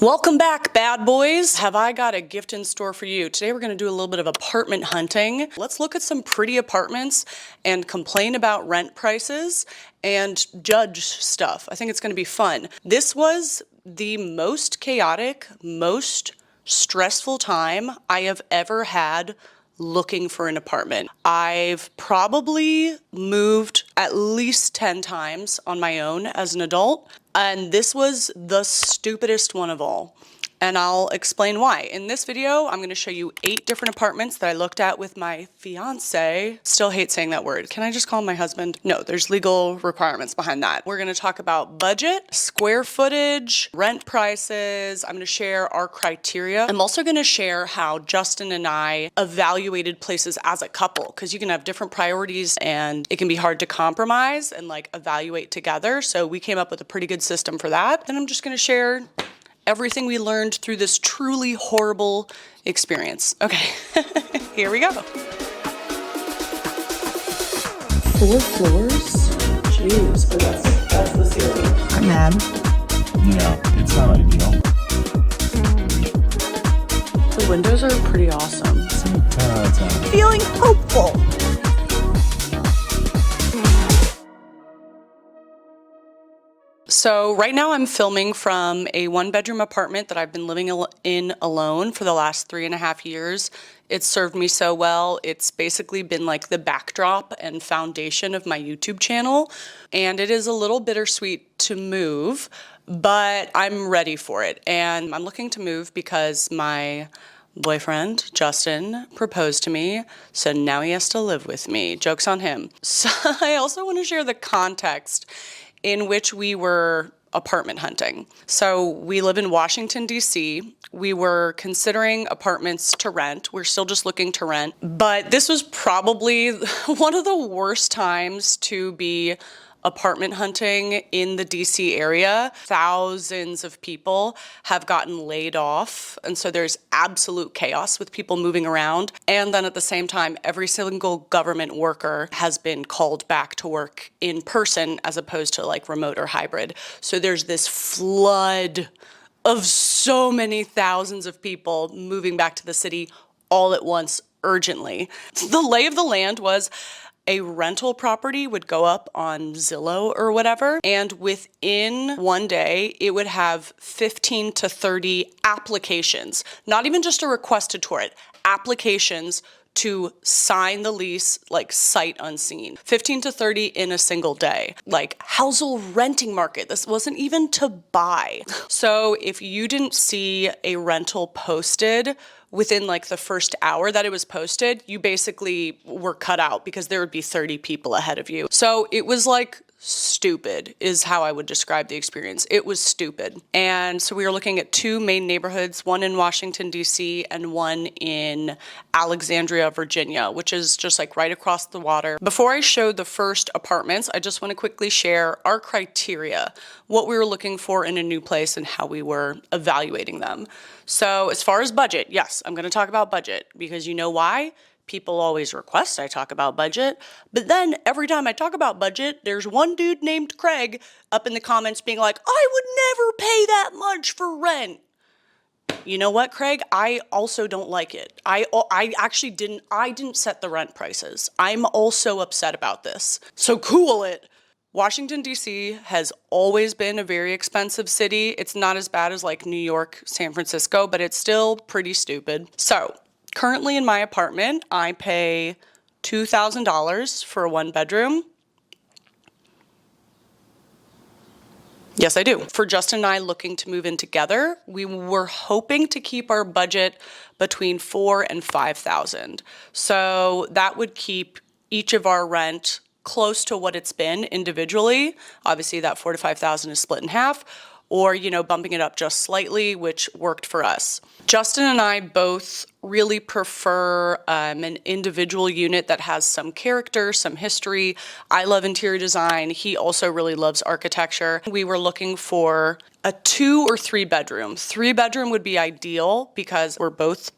Welcome back, bad boys. Have I got a gift in store for you? Today we're gonna do a little bit of apartment hunting. Let's look at some pretty apartments and complain about rent prices and judge stuff. I think it's gonna be fun. This was the most chaotic, most stressful time I have ever had looking for an apartment. I've probably moved at least 10 times on my own as an adult, and this was the stupidest one of all. And I'll explain why. In this video, I'm gonna show you 8 different apartments that I looked at with my fiance. Still hate saying that word. Can I just call him my husband? No, there's legal requirements behind that. We're gonna talk about budget, square footage, rent prices. I'm gonna share our criteria. I'm also gonna share how Justin and I evaluated places as a couple, because you can have different priorities and it can be hard to compromise and like evaluate together. So we came up with a pretty good system for that. And I'm just gonna share everything we learned through this truly horrible experience. Okay, here we go. 4 floors? Jeez, but that's the ceiling. I'm mad. Yeah, it's not ideal. The windows are pretty awesome. Feeling hopeful. So right now I'm filming from a 1-bedroom apartment that I've been living in alone for the last 3.5 years. It's served me so well. It's basically been like the backdrop and foundation of my YouTube channel. And it is a little bittersweet to move, but I'm ready for it. And I'm looking to move because my boyfriend, Justin, proposed to me, so now he has to live with me. Joke's on him. So I also want to share the context in which we were apartment hunting. So we live in Washington, D.C. We were considering apartments to rent. We're still just looking to rent. But this was probably one of the worst times to be apartment hunting in the DC area. Thousands of people have gotten laid off, and so there's absolute chaos with people moving around. And then at the same time, every single government worker has been called back to work in person as opposed to like remote or hybrid. So there's this flood of so many thousands of people moving back to the city all at once urgently. The lay of the land was a rental property would go up on Zillow or whatever, and within one day, it would have 15 to 30 applications, not even just a request to tour it, applications to sign the lease, like sight unseen. 15 to 30 in a single day. Like, housel renting market. This wasn't even to buy. So if you didn't see a rental posted within like the first hour that it was posted, you basically were cut out because there would be 30 people ahead of you. So it was like stupid is how I would describe the experience. It was stupid. And so we were looking at 2 main neighborhoods, one in Washington, D.C. and one in Alexandria, Virginia, which is just like right across the water. Before I show the first apartments, I just want to quickly share our criteria, what we were looking for in a new place and how we were evaluating them. So as far as budget, yes, I'm going to talk about budget because you know why? People always request I talk about budget, but then every time I talk about budget, there's one dude named Craig up in the comments being like, I would never pay that much for rent. You know what, Craig? I also don't like it. I didn't set the rent prices. I'm also upset about this. So cool it. Washington, D.C. has always been a very expensive city. It's not as bad as like New York, San Francisco, but it's still pretty stupid. So currently in my apartment, I pay $2,000 for a 1-bedroom. Yes, I do. For Justin and I looking to move in together, we were hoping to keep our budget between $4,000 and $5,000. So that would keep each of our rent close to what it's been individually. Obviously that $4,000 to $5,000 is split in half, or, you know, bumping it up just slightly, which worked for us. Justin and I both really prefer an individual unit that has some character, some history. I love interior design. He also really loves architecture. We were looking for a 2 or 3 bedroom. 3 bedroom would be ideal because we're both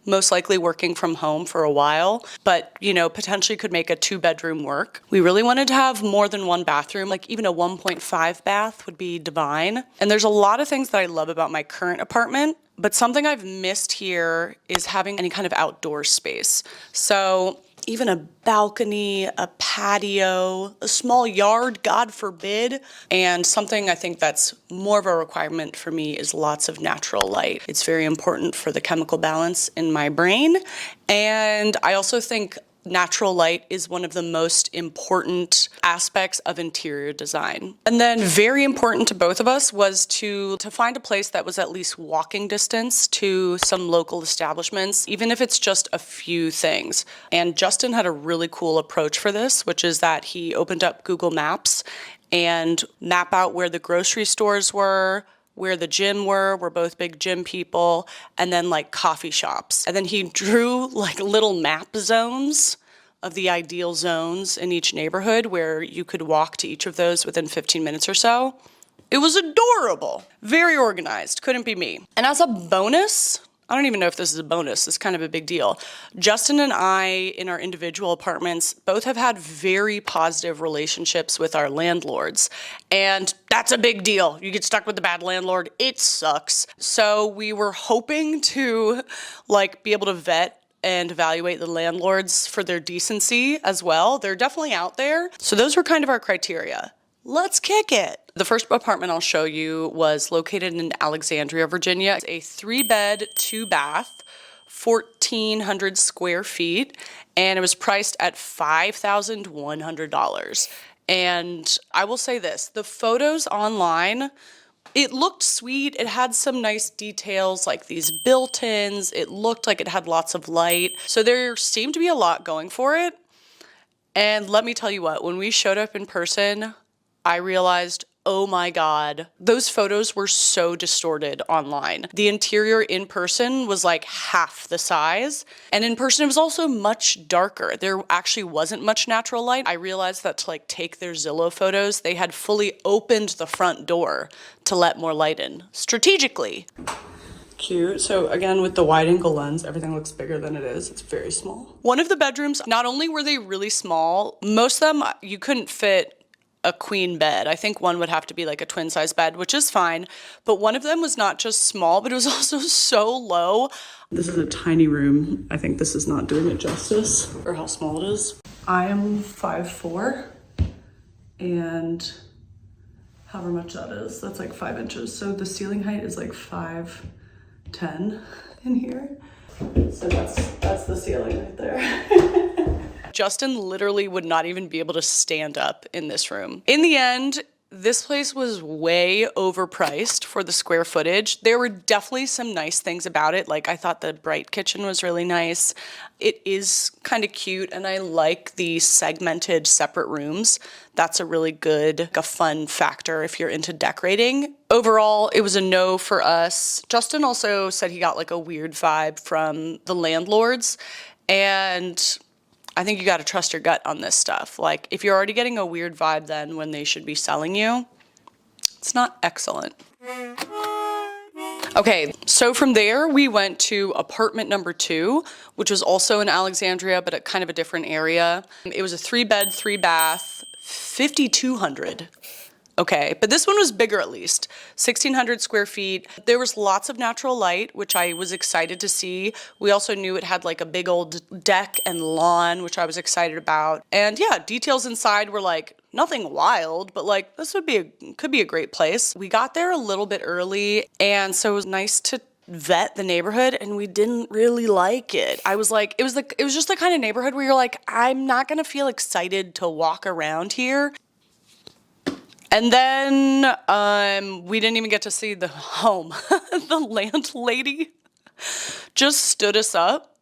most likely working from home for a while, but, you know, potentially could make a 2-bedroom work. We really wanted to have more than one bathroom, like even a 1.5 bath would be divine. And there's a lot of things that I love about my current apartment, but something I've missed here is having any kind of outdoor space. So even a balcony, a patio, a small yard, God forbid. And something I think that's more of a requirement for me is lots of natural light. It's very important for the chemical balance in my brain. And I also think natural light is one of the most important aspects of interior design. And then very important to both of us was to find a place that was at least walking distance to some local establishments, even if it's just a few things. And Justin had a really cool approach for this, which is that he opened up Google Maps and map out where the grocery stores were, where the gym were, we're both big gym people, and then like coffee shops. And then he drew like little map zones of the ideal zones in each neighborhood where you could walk to each of those within 15 minutes or so. It was adorable. Very organized, couldn't be me. And as a bonus, I don't even know if this is a bonus, it's kind of a big deal. Justin and I, in our individual apartments, both have had very positive relationships with our landlords. And that's a big deal. You get stuck with a bad landlord, it sucks. So we were hoping to like be able to vet and evaluate the landlords for their decency as well. They're definitely out there. So those were kind of our criteria. Let's kick it. The first apartment I'll show you was located in Alexandria, Virginia. It's a 3-bed, 2-bath, 1,400 square feet, and it was priced at $5,100. And I will say this, the photos online, it looked sweet. It had some nice details like these built-ins. It looked like it had lots of light. So there seemed to be a lot going for it. And let me tell you what, when we showed up in person, I realized, oh my God, those photos were so distorted online. The interior in person was like half the size, and in person it was also much darker. There actually wasn't much natural light. I realized that to like take their Zillow photos, they had fully opened the front door to let more light in, strategically. Cute. So again, with the wide angle lens, everything looks bigger than it is. It's very small. One of the bedrooms, not only were they really small, most of them you couldn't fit a queen bed. I think one would have to be like a twin size bed, which is fine. But one of them was not just small, but it was also so low. This is a tiny room. I think this is not doing it justice for how small it is. I am 5'4", and however much that is, that's like 5 inches. So the ceiling height is like 5'10" in here. So that's the ceiling right there. Justin literally would not even be able to stand up in this room. In the end, this place was way overpriced for the square footage. There were definitely some nice things about it. Like I thought the bright kitchen was really nice. It is kind of cute, and I like the segmented separate rooms. That's a really good, a fun factor if you're into decorating. Overall, it was a no for us. Justin also said he got like a weird vibe from the landlords, and I think you got to trust your gut on this stuff. Like, if you're already getting a weird vibe then when they should be selling you, it's not excellent. Okay, so from there, we went to apartment number 2, which was also in Alexandria, but at kind of a different area. It was a 3-bed, 3-bath, 5,200. Okay, but this one was bigger at least, 1,600 square feet. There was lots of natural light, which I was excited to see. We also knew it had like a big old deck and lawn, which I was excited about. And yeah, details inside were like nothing wild, but like this could be a great place. We got there a little bit early, and so it was nice to vet the neighborhood, and we didn't really like it. I was like, it was just the kind of neighborhood where you're like, I'm not gonna feel excited to walk around here. And then we didn't even get to see the home. The landlady just stood us up.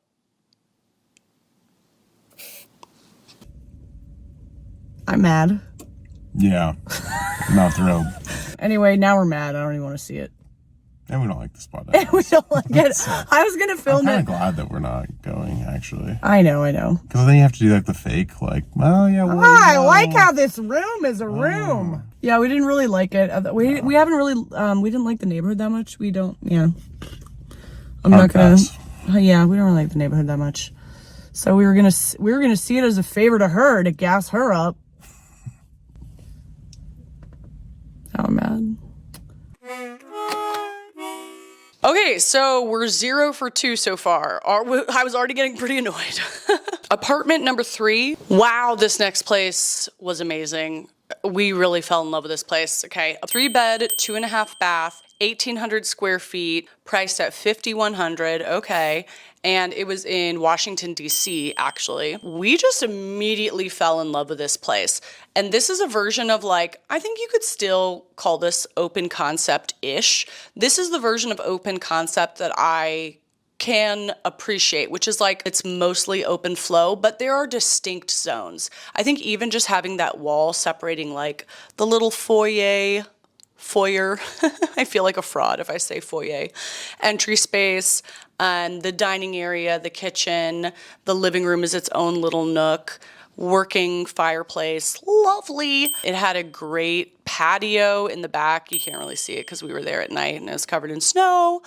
I'm mad. Yeah, not thrilled. Anyway, now we're mad. I don't even want to see it. And we don't like the spot. We don't like it. I was going to film I'm it. kind of glad that we're not going, actually. I know. Because then you have to do like the fake, like, well, yeah, well, I like how this room is a room. Yeah, we didn't really like it. We haven't really, we didn't like the neighborhood that much. We don't, yeah. I'm not gonna, Yeah, we don't really like the neighborhood that much. So we were gonna see it as a favor to her to gas her up. Oh, I'm mad. Okay, so we're 0 for 2 so far. I was already getting pretty annoyed. Apartment number 3. Wow, this next place was amazing. We really fell in love with this place. Okay, a 3-bed, 2.5 bath, 1,800 square feet, priced at $5,100. Okay. And it was in Washington, D.C., actually. We just immediately fell in love with this place. And this is a version of, like, I think you could still call this open concept-ish. This is the version of open concept that I can appreciate, which is like it's mostly open flow, but there are distinct zones. I think even just having that wall separating like the little foyer, I feel like a fraud if I say foyer, entry space, and the dining area, the kitchen, the living room is its own little nook, working fireplace, lovely. It had a great patio in the back. You can't really see it because we were there at night and it was covered in snow,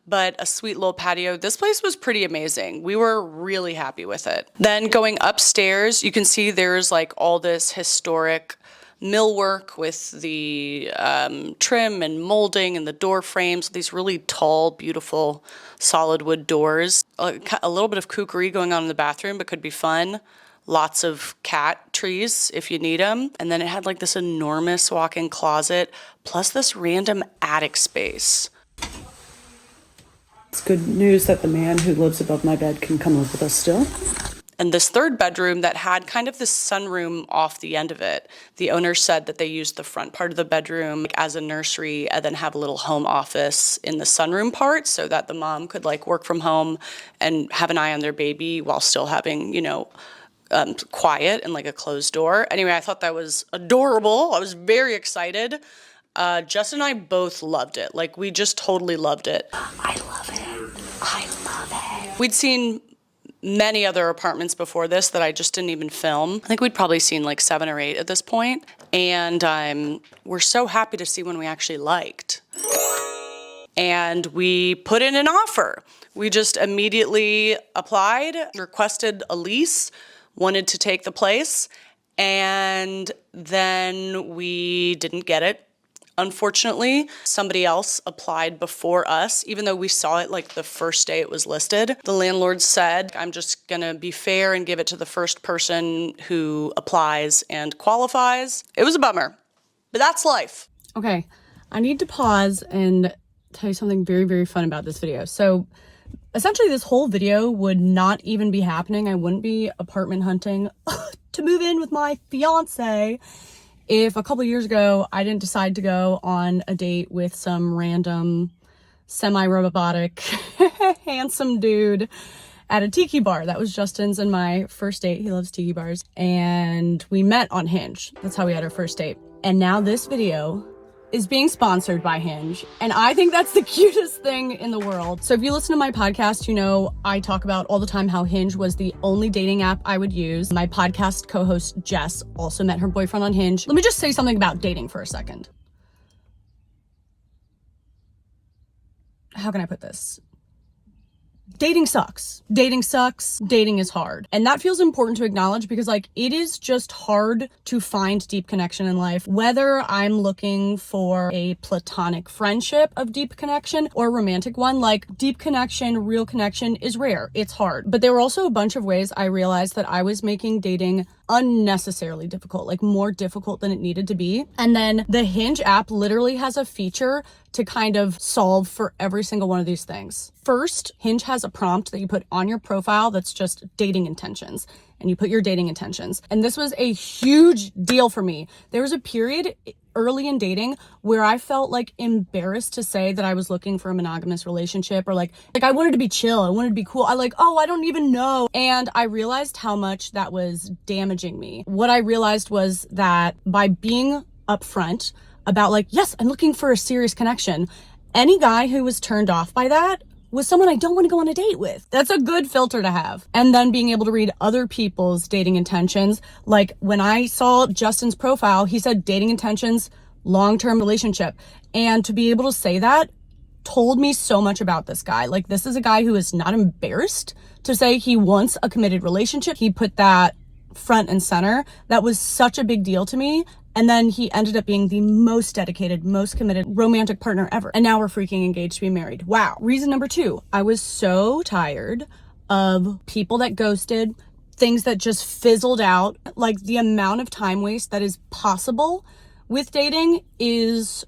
but a sweet little patio. This place was pretty amazing. We were really happy with it. Then going upstairs, you can see there's like all this historic millwork with the trim and molding and the door frames, these really tall, beautiful solid wood doors. A little bit of kookery going on in the bathroom, but could be fun. Lots of cat trees if you need them. And then it had like this enormous walk-in closet, plus this random attic space. It's good news that the man who lives above my bed can come live with us still. And this 3rd bedroom that had kind of this sunroom off the end of it. The owner said that they used the front part of the bedroom as a nursery and then have a little home office in the sunroom part so that the mom could like work from home and have an eye on their baby while still having, you know, quiet and like a closed door. Anyway, I thought that was adorable. I was very excited. Justin and I both loved it. Like, we just totally loved it. I love it. I love it. We'd seen many other apartments before this that I just didn't even film. I think we'd probably seen like 7 or 8 at this point. And we're so happy to see one we actually liked. And we put in an offer. We just immediately applied, requested a lease, wanted to take the place, and then we didn't get it. Unfortunately, somebody else applied before us, even though we saw it like the first day it was listed. The landlord said, I'm just gonna be fair and give it to the first person who applies and qualifies. It was a bummer, but that's life. Okay, I need to pause and tell you something very, very fun about this video. So essentially this whole video would not even be happening. I wouldn't be apartment hunting to move in with my fiance if a couple years ago I didn't decide to go on a date with some random semi-robotic handsome dude at a tiki bar. That was Justin's and my first date. He loves tiki bars. And we met on Hinge. That's how we had our first date. And now this video is being sponsored by Hinge. And I think that's the cutest thing in the world. So if you listen to my podcast, you know I talk about all the time how Hinge was the only dating app I would use. My podcast co-host Jess also met her boyfriend on Hinge. Let me just say something about dating for a second. How can I put this? Dating sucks. Dating sucks. Dating is hard. And that feels important to acknowledge because like it is just hard to find deep connection in life. Whether I'm looking for a platonic friendship of deep connection or a romantic one, like deep connection, real connection is rare. It's hard. But there were also a bunch of ways I realized that I was making dating unnecessarily difficult, like more difficult than it needed to be. And then the Hinge app literally has a feature to kind of solve for every single one of these things. First, Hinge has a prompt that you put on your profile that's just dating intentions, and you put your dating intentions. And this was a huge deal for me. There was a period early in dating where I felt like embarrassed to say that I was looking for a monogamous relationship, or like I wanted to be chill. I wanted to be cool. I don't even know. And I realized how much that was damaging me. What I realized was that by being upfront about like, yes, I'm looking for a serious connection, any guy who was turned off by that was someone I don't want to go on a date with. That's a good filter to have. And then being able to read other people's dating intentions. Like when I saw Justin's profile, he said dating intentions, long-term relationship. And to be able to say that told me so much about this guy. Like, this is a guy who is not embarrassed to say he wants a committed relationship. He put that front and center. That was such a big deal to me. And then he ended up being the most dedicated, most committed romantic partner ever. And now we're freaking engaged to be married. Wow. Reason number 2, I was so tired of people that ghosted, things that just fizzled out. Like, the amount of time waste that is possible with dating is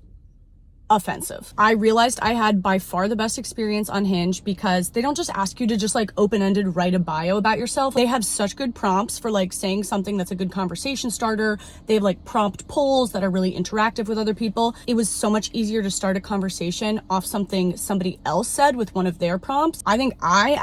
offensive. I realized I had by far the best experience on Hinge because they don't just ask you to just like open-ended write a bio about yourself. They have such good prompts for like saying something that's a good conversation starter. They have like prompt polls that are really interactive with other people. It was so much easier to start a conversation off something somebody else said with one of their prompts. I think I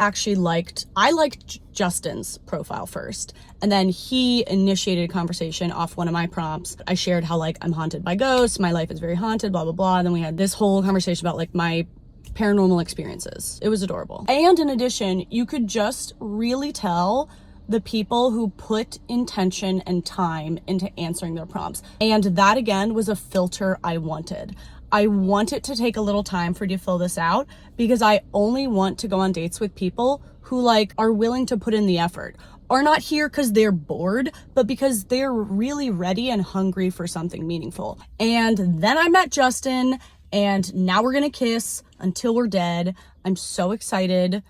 liked Justin's profile first, and then he initiated a conversation off one of my prompts. I shared how like I'm haunted by ghosts, my life is very haunted, blah blah blah, and then we had this whole conversation about like my paranormal experiences. It was adorable. And in addition, you could just really tell the people who put intention and time into answering their prompts. And that again was a filter I wanted. I want it to take a little time for you to fill this out because I only want to go on dates with people who like are willing to put in the effort, are not here because they're bored, but because they're really ready and hungry for something meaningful. And then I met Justin, and now we're gonna kiss until we're dead. I'm so excited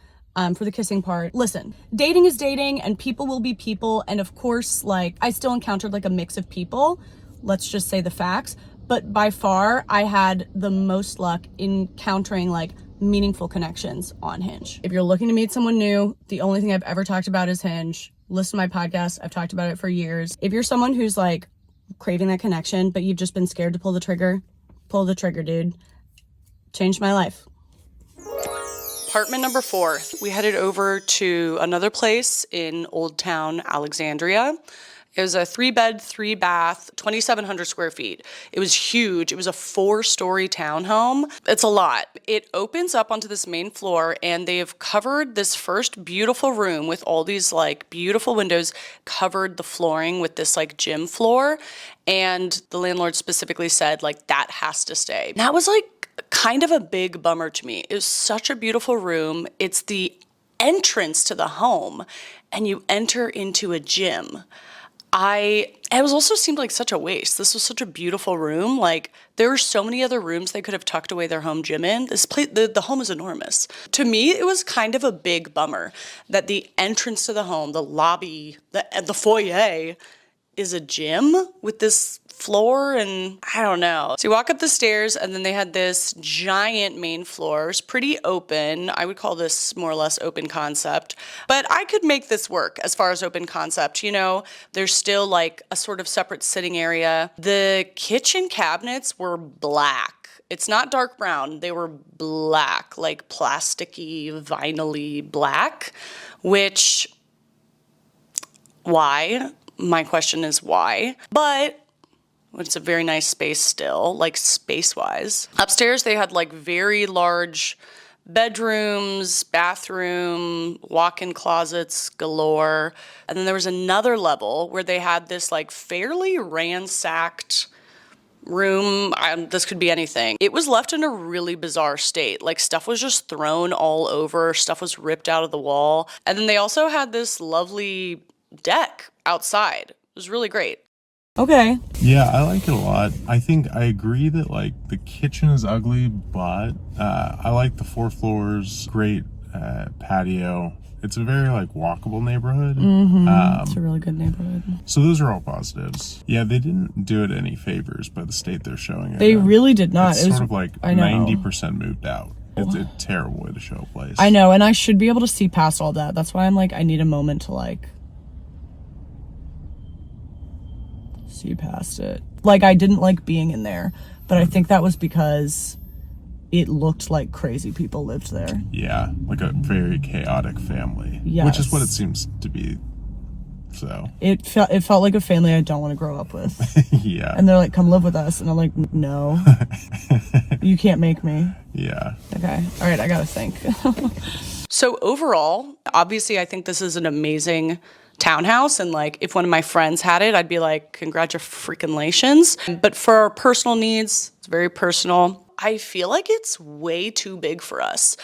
for the kissing part. Listen, dating is dating and people will be people. And of course, like I still encountered like a mix of people. Let's just say the facts. But by far, I had the most luck encountering like meaningful connections on Hinge. If you're looking to meet someone new, the only thing I've ever talked about is Hinge. Listen to my podcast. I've talked about it for years. If you're someone who's like craving that connection, but you've just been scared to pull the trigger, dude. Changed my life. Apartment number 4, we headed over to another place in Old Town Alexandria. It was a 3-bed, 3-bath, 2,700 square feet. It was huge. It was a 4-story townhome. It's a lot. It opens up onto this main floor, and they've covered this first beautiful room with all these like beautiful windows, covered the flooring with this like gym floor. And the landlord specifically said like that has to stay. That was like kind of a big bummer to me. It was such a beautiful room. It's the entrance to the home, and you enter into a gym. It was also seemed like such a waste. This was such a beautiful room. Like there were so many other rooms they could have tucked away their home gym in. This place, the home is enormous. To me, it was kind of a big bummer that the entrance to the home, the lobby, the foyer is a gym with this floor, and I don't know. So you walk up the stairs, and then they had this giant main floor. It's pretty open. I would call this more or less open concept, but I could make this work as far as open concept. You know, there's still like a sort of separate sitting area. The kitchen cabinets were black. It's not dark brown. They were black, like plasticky, vinyl-y black, which, why? My question is why? But it's a very nice space still, like space-wise. Upstairs, they had like very large bedrooms, bathroom, walk-in closets galore. And then there was another level where they had this like fairly ransacked room. This could be anything. It was left in a really bizarre state. Like stuff was just thrown all over. Stuff was ripped out of the wall. And then they also had this lovely deck outside. It was really great. Okay. Yeah, I like it a lot. I think I agree that like the kitchen is ugly, but I like the 4 floors, great patio. It's a very like walkable neighborhood. It's a really good neighborhood. So those are all positives. Yeah, they didn't do it any favors by the state they're showing it. They really did not. It's It was sort of like 90% moved out. It's a terrible way to show a place. I know, and I should be able to see past all that. That's why I'm like, I need a moment to like see past it. Like, I didn't like being in there, but I think that was because it looked like crazy people lived there. Yeah, like a very chaotic family. Yes. Which is what it seems to be. So it felt like a family I don't want to grow up with. Yeah. And they're like, come live with us, and I'm like, no. You can't make me. Yeah. Okay. All right, I gotta think. So overall, obviously, I think this is an amazing townhouse, and like if one of my friends had it, I'd be like, congratulations. But for our personal needs, it's very personal. I feel like it's way too big for us.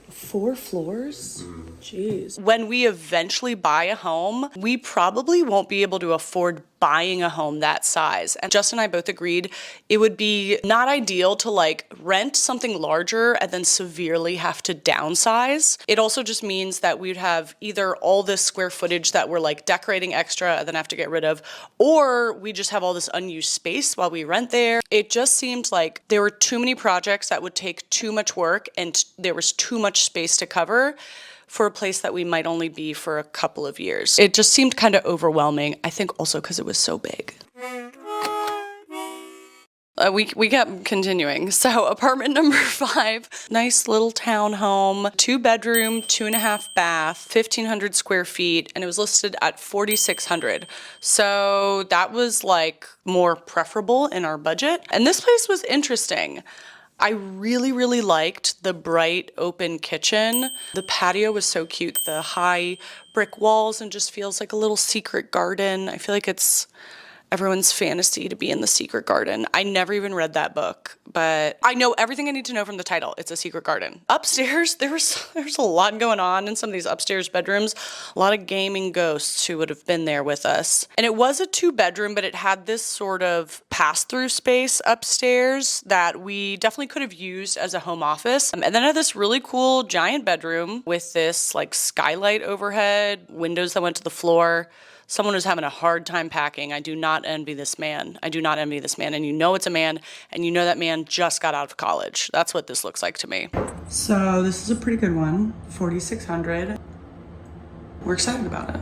4 floors? Jeez. When we eventually buy a home, we probably won't be able to afford buying a home that size. And Justin and I both agreed it would be not ideal to like rent something larger and then severely have to downsize. It also just means that we'd have either all this square footage that we're like decorating extra and then have to get rid of, or we just have all this unused space while we rent there. It just seemed like there were too many projects that would take too much work and there was too much space to cover for a place that we might only be for a couple of years. It just seemed kind of overwhelming. I think also because it was so big. We kept continuing. So apartment number 5, nice little townhome, 2-bedroom, 2.5 bath, 1,500 square feet, and it was listed at 4,600. So that was like more preferable in our budget. And this place was interesting. I really, really liked the bright open kitchen. The patio was so cute. The high brick walls and just feels like a little secret garden. I feel like it's everyone's fantasy to be in the secret garden. I never even read that book, but I know everything I need to know from the title. It's a secret garden. Upstairs, there's a lot going on in some of these upstairs bedrooms. A lot of gaming ghosts who would have been there with us. And it was a 2-bedroom, but it had this sort of pass-through space upstairs that we definitely could have used as a home office. And then it had this really cool giant bedroom with this like skylight overhead, windows that went to the floor. Someone who's having a hard time packing. I do not envy this man. I do not envy this man. And you know it's a man, and you know that man just got out of college. That's what this looks like to me. So this is a pretty good one, 4,600. We're excited about it.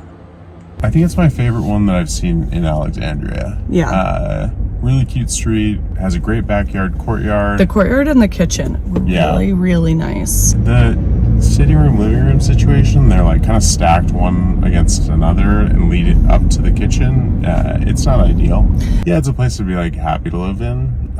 I think it's my favorite one that I've seen in Alexandria. Yeah. Really cute street, has a great backyard, courtyard. The courtyard and the kitchen were really, really nice. The sitting room, living room situation, they're like kind of stacked one against another and lead it up to the kitchen. It's not ideal. Yeah, it's a place to be like happy to live in,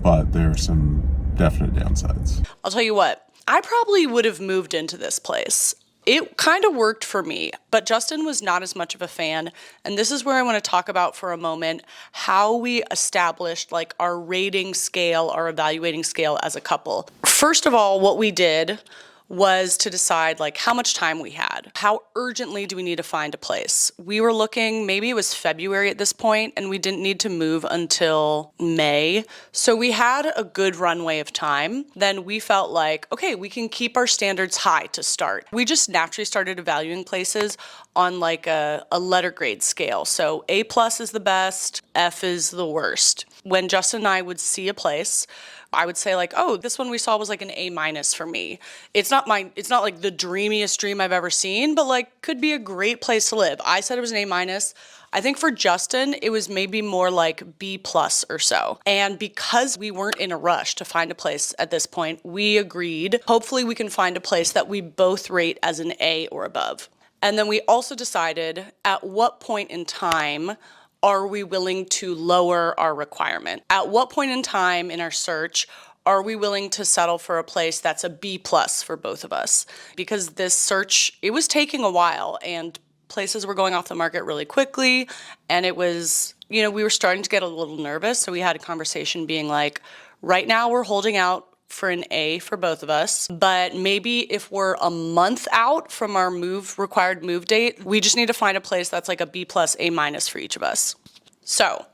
but there are some definite downsides. I'll tell you what, I probably would have moved into this place. It kind of worked for me, but Justin was not as much of a fan. And this is where I want to talk about for a moment how we established like our rating scale, our evaluating scale as a couple. First of all, what we did was to decide like how much time we had. How urgently do we need to find a place? We were looking, maybe it was February at this point, and we didn't need to move until May. So we had a good runway of time. Then we felt like, okay, we can keep our standards high to start. We just naturally started evaluating places on like a letter grade scale. So A+ is the best, F is the worst. When Justin and I would see a place, I would say like, oh, this one we saw was like an A- for me. It's not like the dreamiest dream I've ever seen, but like could be a great place to live. I said it was an A-. I think for Justin, it was maybe more like B+ or so. And because we weren't in a rush to find a place at this point, we agreed, hopefully we can find a place that we both rate as an A or above. And then we also decided at what point in time are we willing to lower our requirement? At what point in time in our search are we willing to settle for a place that's a B+ for both of us? Because this search, it was taking a while and places were going off the market really quickly. And it was, we were starting to get a little nervous. So we had a conversation being like, right now we're holding out for an A for both of us, but maybe if we're a month out from our required move date, we just need to find a place that's like a B+, A- for each of us. So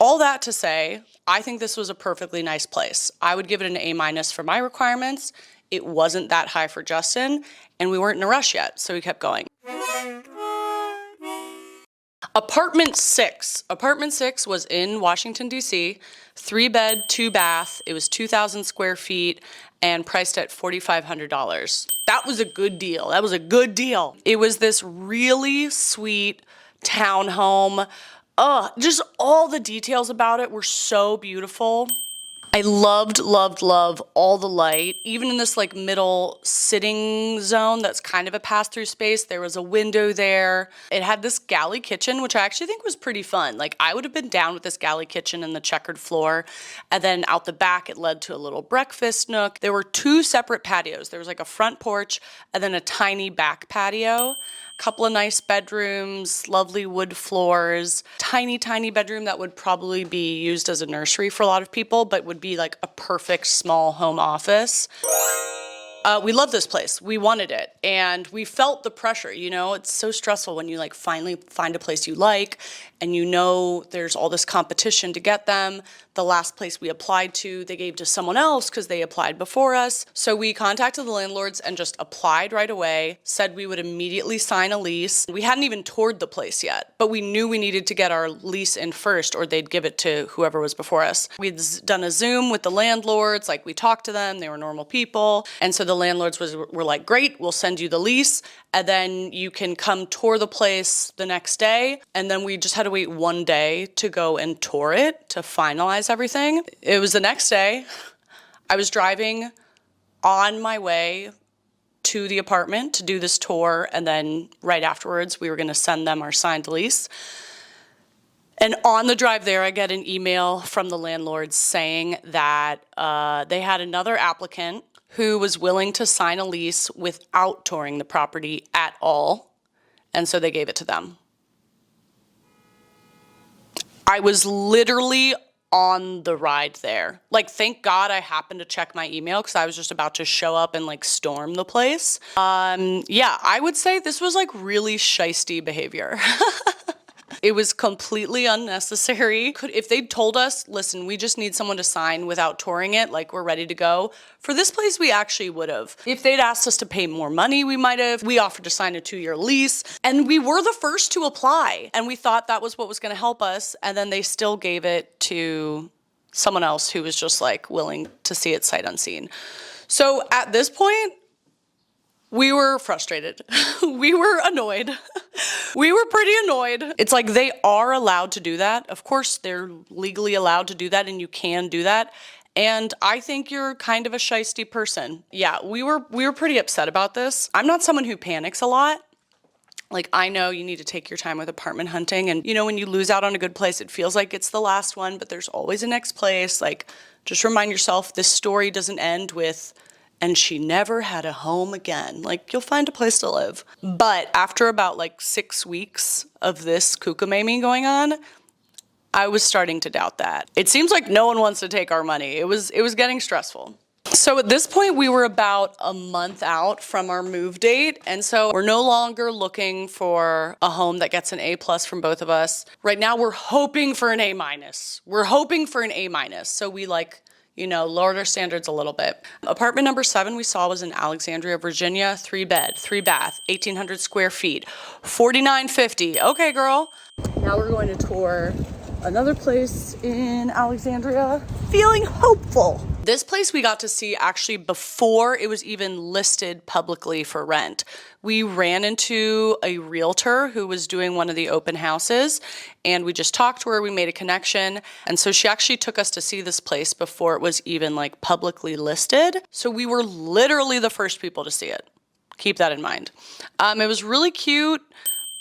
all that to say, I think this was a perfectly nice place. I would give it an A- for my requirements. It wasn't that high for Justin, and we weren't in a rush yet, so we kept going. Apartment 6. Apartment 6 was in Washington, D.C., 3-bed, 2-bath. It was 2,000 square feet and priced at $4,500. That was a good deal. That was a good deal. It was this really sweet townhome. Just all the details about it were so beautiful. I loved all the light. Even in this like middle sitting zone that's kind of a pass-through space, there was a window there. It had this galley kitchen, which I actually think was pretty fun. Like I would have been down with this galley kitchen and the checkered floor. And then out the back, it led to a little breakfast nook. There were 2 separate patios. There was like a front porch and then a tiny back patio. couple of nice bedrooms, lovely wood floors, tiny, tiny bedroom that would probably be used as a nursery for a lot of people, but would be like a perfect small home office. We love this place. We wanted it. And we felt the pressure, you know, it's so stressful when you like finally find a place you like and you know there's all this competition to get them. The last place we applied to, they gave to someone else because they applied before us. So we contacted the landlords and just applied right away, said we would immediately sign a lease. We hadn't even toured the place yet, but we knew we needed to get our lease in first or they'd give it to whoever was before us. We'd done a Zoom with the landlords, like we talked to them, they were normal people. And so the landlords were like, great, we'll send you the lease and then you can come tour the place the next day. And then we just had to wait one day to go and tour it to finalize everything. It was the next day. I was driving on my way to the apartment to do this tour, and then right afterwards we were going to send them our signed lease. And on the drive there, I get an email from the landlords saying that they had another applicant who was willing to sign a lease without touring the property at all, and so they gave it to them. I was literally on the ride there. Like, thank God I happened to check my email because I was just about to show up and like storm the place. Yeah, I would say this was like really shisty behavior. It was completely unnecessary. If they'd told us, listen, we just need someone to sign without touring it, like we're ready to go. For this place, we actually would have. If they'd asked us to pay more money, we might have. We offered to sign a 2-year lease, and we were the first to apply. And we thought that was what was gonna help us, and then they still gave it to someone else who was just like willing to see it sight unseen. So at this point, we were frustrated. We were annoyed. We were pretty annoyed. It's like they are allowed to do that. Of course, they're legally allowed to do that and you can do that. And I think you're kind of a shisty person. Yeah, we were pretty upset about this. I'm not someone who panics a lot. Like, I know you need to take your time with apartment hunting. And you know, when you lose out on a good place, it feels like it's the last one, but there's always a next place. Like, just remind yourself, this story doesn't end with, and she never had a home again. Like, you'll find a place to live. But after about like 6 weeks of this 𝗘𝗓𝗡𝗡 going on, I was starting to doubt that. It seems like no one wants to take our money. It was getting stressful. So at this point, we were about a month out from our move date. And so we're no longer looking for a home that gets an A+ from both of us. Right now, we're hoping for an A-. We're hoping for an A-. So we like, you know, lowered our standards a little bit. Apartment number 7 we saw was in Alexandria, Virginia, 3-bed, 3-bath, 1,800 square feet, $49.50. Okay, girl. Now we're going to tour another place in Alexandria. Feeling hopeful. This place we got to see actually before it was even listed publicly for rent. We ran into a realtor who was doing one of the open houses, and we just talked to her, we made a connection, and so she actually took us to see this place before it was even like publicly listed. So we were literally the first people to see it. Keep that in mind. It was really cute.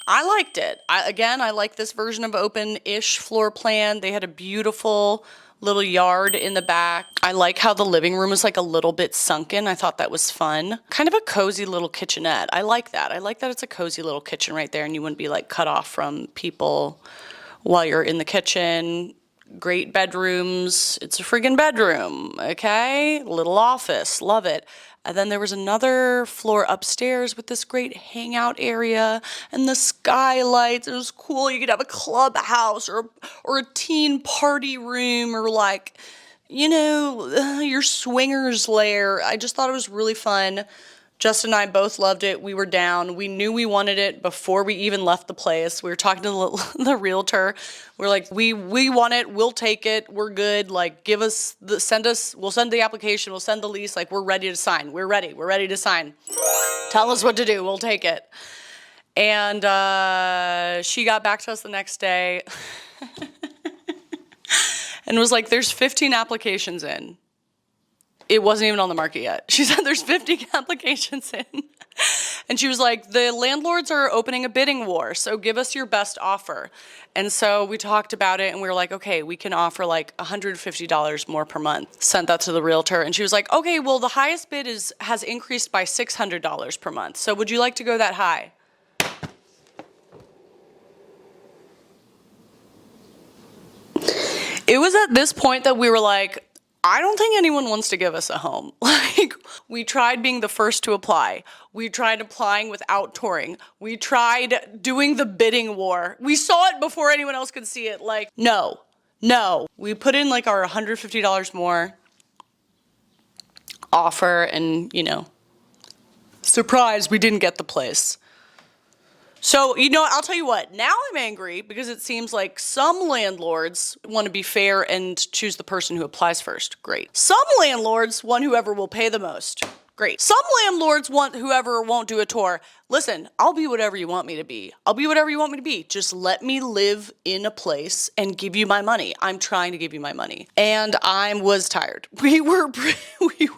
I liked it. I like this version of open-ish floor plan. They had a beautiful little yard in the back. I like how the living room is like a little bit sunken. I thought that was fun. Kind of a cozy little kitchenette. I like that. I like that it's a cozy little kitchen right there and you wouldn't be like cut off from people while you're in the kitchen. Great bedrooms. It's a friggin' bedroom, okay? Little office, love it. And then there was another floor upstairs with this great hangout area and the skylights. It was cool. You could have a clubhouse or a teen party room or like, you know, your swingers lair. I just thought it was really fun. Justin and I both loved it. We were down. We knew we wanted it before we even left the place. We were talking to the realtor. We're like, we want it. We'll take it. We're good. Like, we'll send the application. We'll send the lease. Like, we're ready to sign. We're ready to sign. Tell us what to do. We'll take it. And she got back to us the next day and was like, there's 15 applications in. It wasn't even on the market yet. She said there's 50 applications in. And she was like, the landlords are opening a bidding war, so give us your best offer. And so we talked about it and we were like, okay, we can offer like $150 more per month. Sent that to the realtor and she was like, okay, well the highest bid has increased by $600 per month. So would you like to go that high? It was at this point that we were like, I don't think anyone wants to give us a home. Like, we tried being the first to apply. We tried applying without touring. We tried doing the bidding war. We saw it before anyone else could see it. Like, no. We put in like our $150 more offer and, you know, surprise, we didn't get the place. So, you know, I'll tell you what, now I'm angry because it seems like some landlords want to be fair and choose the person who applies first. Great. Some landlords want whoever will pay the most. Great. Some landlords want whoever won't do a tour. Listen, I'll be whatever you want me to be. I'll be whatever you want me to be. Just let me live in a place and give you my money. I'm trying to give you my money. And I was tired. We were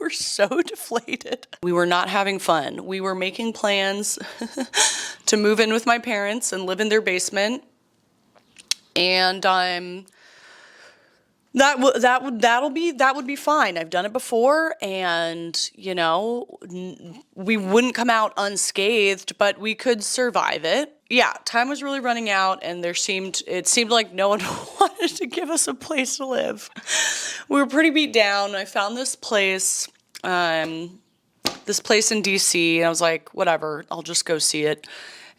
so deflated. We were not having fun. We were making plans to move in with my parents and live in their basement. And that would be fine. I've done it before, and you know, we wouldn't come out unscathed, but we could survive it. Yeah, time was really running out, and it seemed like no one wanted to give us a place to live. We were pretty beat down. I found this place in DC, and I was like, whatever, I'll just go see it.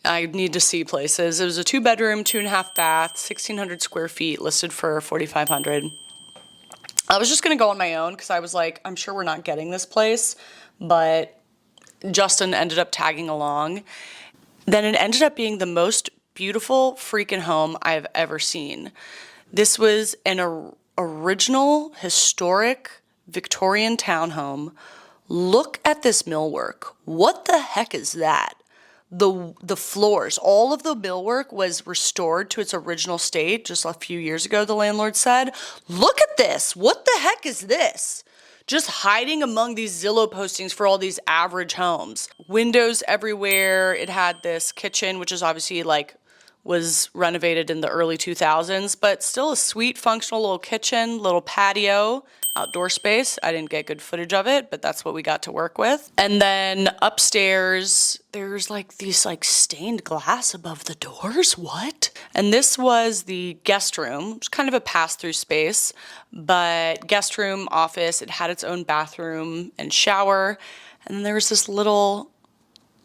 I need to see places. It was a 2-bedroom, 2.5 bath, 1,600 square feet, listed for $4,500. I was just gonna go on my own because I was like, I'm sure we're not getting this place, but Justin ended up tagging along. Then it ended up being the most beautiful freaking home I've ever seen. This was an original, historic Victorian townhome. Look at this millwork. What the heck is that? The floors, all of the millwork was restored to its original state just a few years ago, the landlord said. Look at this. What the heck is this? Just hiding among these Zillow postings for all these average homes. Windows everywhere. It had this kitchen, which is obviously like was renovated in the early 2000s, but still a sweet, functional little kitchen, little patio, outdoor space. I didn't get good footage of it, but that's what we got to work with. And then upstairs, there's like these like stained glass above the doors. What? And this was the guest room. It's kind of a pass-through space, but guest room, office. It had its own bathroom and shower. And then there was this little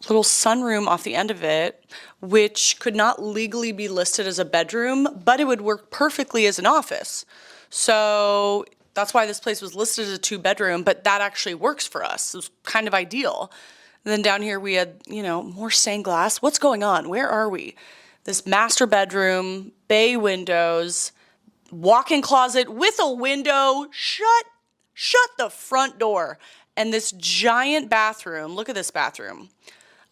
sunroom off the end of it, which could not legally be listed as a bedroom, but it would work perfectly as an office. So that's why this place was listed as a 2-bedroom, but that actually works for us. It was kind of ideal. And then down here we had, you know, more stained glass. What's going on? Where are we? This master bedroom, bay windows, walk-in closet with a window, shut the front door. And this giant bathroom. Look at this bathroom.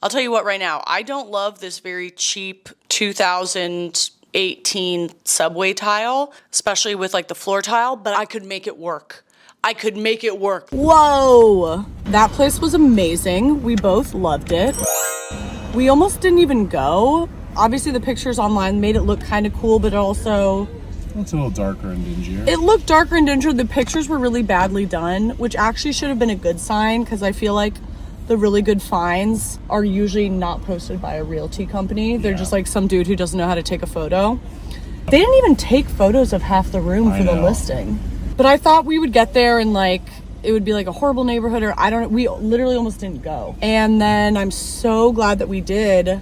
I'll tell you what right now, I don't love this very cheap 2018 subway tile, especially with like the floor tile, but I could make it work. Whoa, that place was amazing. We both loved it. We almost didn't even go. Obviously the pictures online made it look kind of cool, but also it's a little darker and dingier. It looked darker and dingier. The pictures were really badly done, which actually should have been a good sign, because I feel like the really good finds are usually not posted by a realty company. They're just like some dude who doesn't know how to take a photo. They didn't even take photos of half the room for the listing. But I thought we would get there and like it would be like a horrible neighborhood, or I don't know. We literally almost didn't go. And then I'm so glad that we did,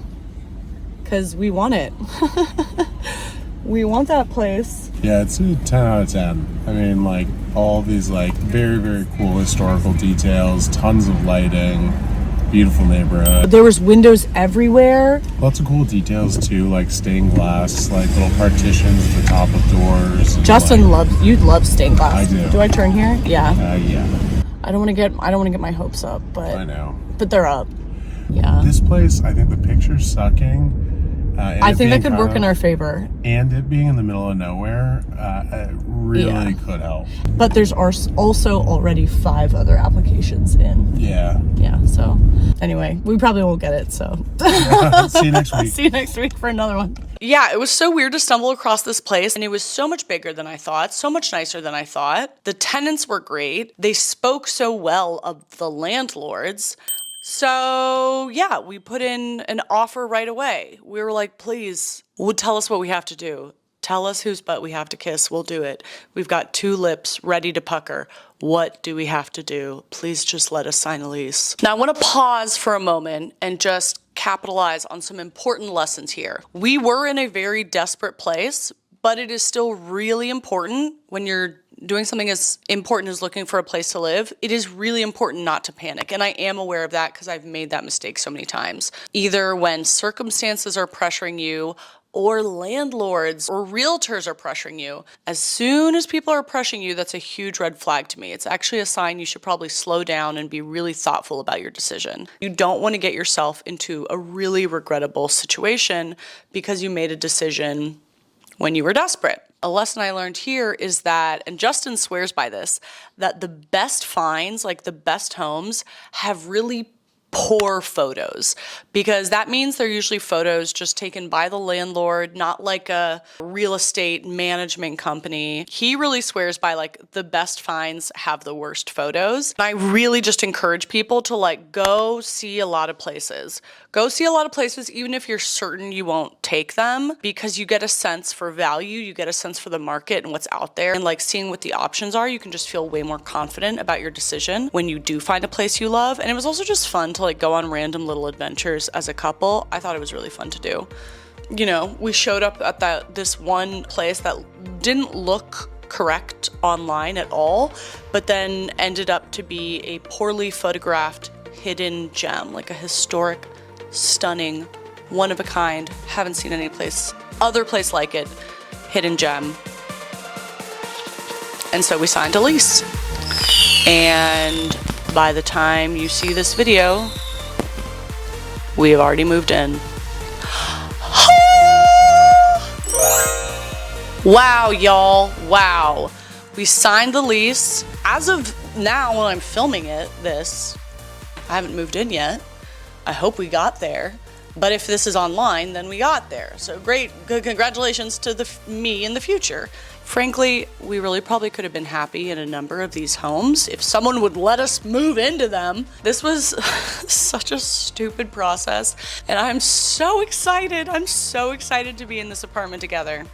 because we want it. We want that place. Yeah, it's a 10 out of 10. I mean, like, all these, like, very, very cool historical details, tons of lighting, beautiful neighborhood. There was windows everywhere. Lots of cool details, too, like stained glass, like little partitions at the top of doors. Justin you'd love stained glass. I do. Do I turn here? Yeah. Yeah. I don't want to get my hopes up, but I know. But they're up. Yeah. This place, I think the picture's sucking. I think that could work in our favor. And it being in the middle of nowhere really could help. But there's also already 5 other applications in. Yeah. Yeah, so anyway, we probably won't get it, so. See you next week. See you next week for another one. Yeah, it was so weird to stumble across this place, and it was so much bigger than I thought, so much nicer than I thought. The tenants were great. They spoke so well of the landlords. So yeah, we put in an offer right away. We were like, please, tell us what we have to do. Tell us whose butt we have to kiss. We'll do it. We've got 2 lips ready to pucker. What do we have to do? Please just let us sign a lease. Now I want to pause for a moment and just capitalize on some important lessons here. We were in a very desperate place, but it is still really important when you're doing something as important as looking for a place to live. It is really important not to panic. And I am aware of that because I've made that mistake so many times. Either when circumstances are pressuring you, or landlords or realtors are pressuring you. As soon as people are pressuring you, that's a huge red flag to me. It's actually a sign you should probably slow down and be really thoughtful about your decision. You don't want to get yourself into a really regrettable situation because you made a decision when you were desperate. A lesson I learned here is that, and Justin swears by this, that the best finds, like the best homes, have really poor photos, because that means they're usually photos just taken by the landlord, not like a real estate management company. He really swears by like the best finds have the worst photos. And I really just encourage people to like go see a lot of places. Go see a lot of places even if you're certain you won't take them, because you get a sense for value, you get a sense for the market and what's out there, and like seeing what the options are, you can just feel way more confident about your decision when you do find a place you love. And it was also just fun to like go on random little adventures as a couple. I thought it was really fun to do. You know, we showed up at this one place that didn't look correct online at all, but then ended up to be a poorly photographed hidden gem, like a historic, stunning, one of a kind, haven't seen any other place like it, hidden gem. And so we signed a lease. And by the time you see this video, we have already moved in. Wow, y'all, wow. We signed the lease. As of now, when I'm filming this, I haven't moved in yet. I hope we got there. But if this is online, then we got there. So great, good congratulations to me in the future. Frankly, we really probably could have been happy in a number of these homes if someone would let us move into them. This was such a stupid process, and I'm so excited. I'm so excited to be in this apartment together.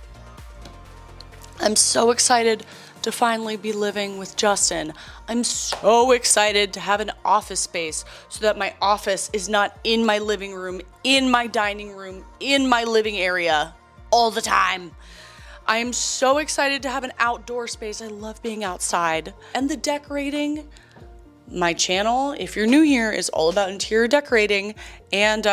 I'm so excited to finally be living with Justin. I'm so excited to have an office space so that my office is not in my living room, in my dining room, in my living area all the time. I am so excited to have an outdoor space. I love being outside. And the decorating, my channel, if you're new here, is all about interior decorating, and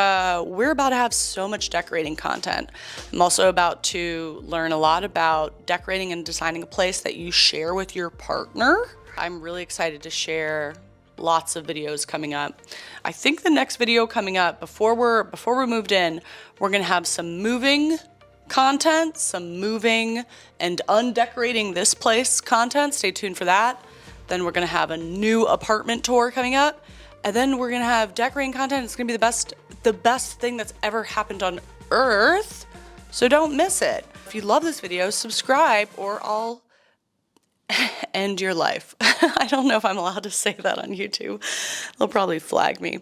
we're about to have so much decorating content. I'm also about to learn a lot about decorating and designing a place that you share with your partner. I'm really excited to share lots of videos coming up. I think the next video coming up, before we're moved in, we're gonna have some moving content, some moving and undecorating this place content. Stay tuned for that. Then we're gonna have a new apartment tour coming up, and then we're gonna have decorating content. It's gonna be the best thing that's ever happened on earth, so don't miss it. If you love this video, subscribe or I'll end your life. I don't know if I'm allowed to say that on YouTube. They'll probably flag me.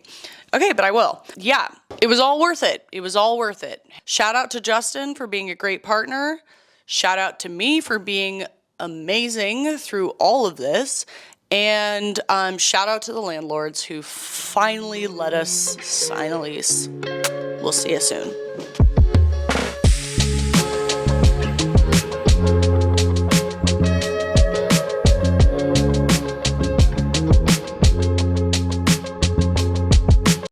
Okay, but I will. Yeah, it was all worth it. It was all worth it. Shout out to Justin for being a great partner. Shout out to me for being amazing through all of this. And shout out to the landlords who finally let us sign a lease. We'll see you soon.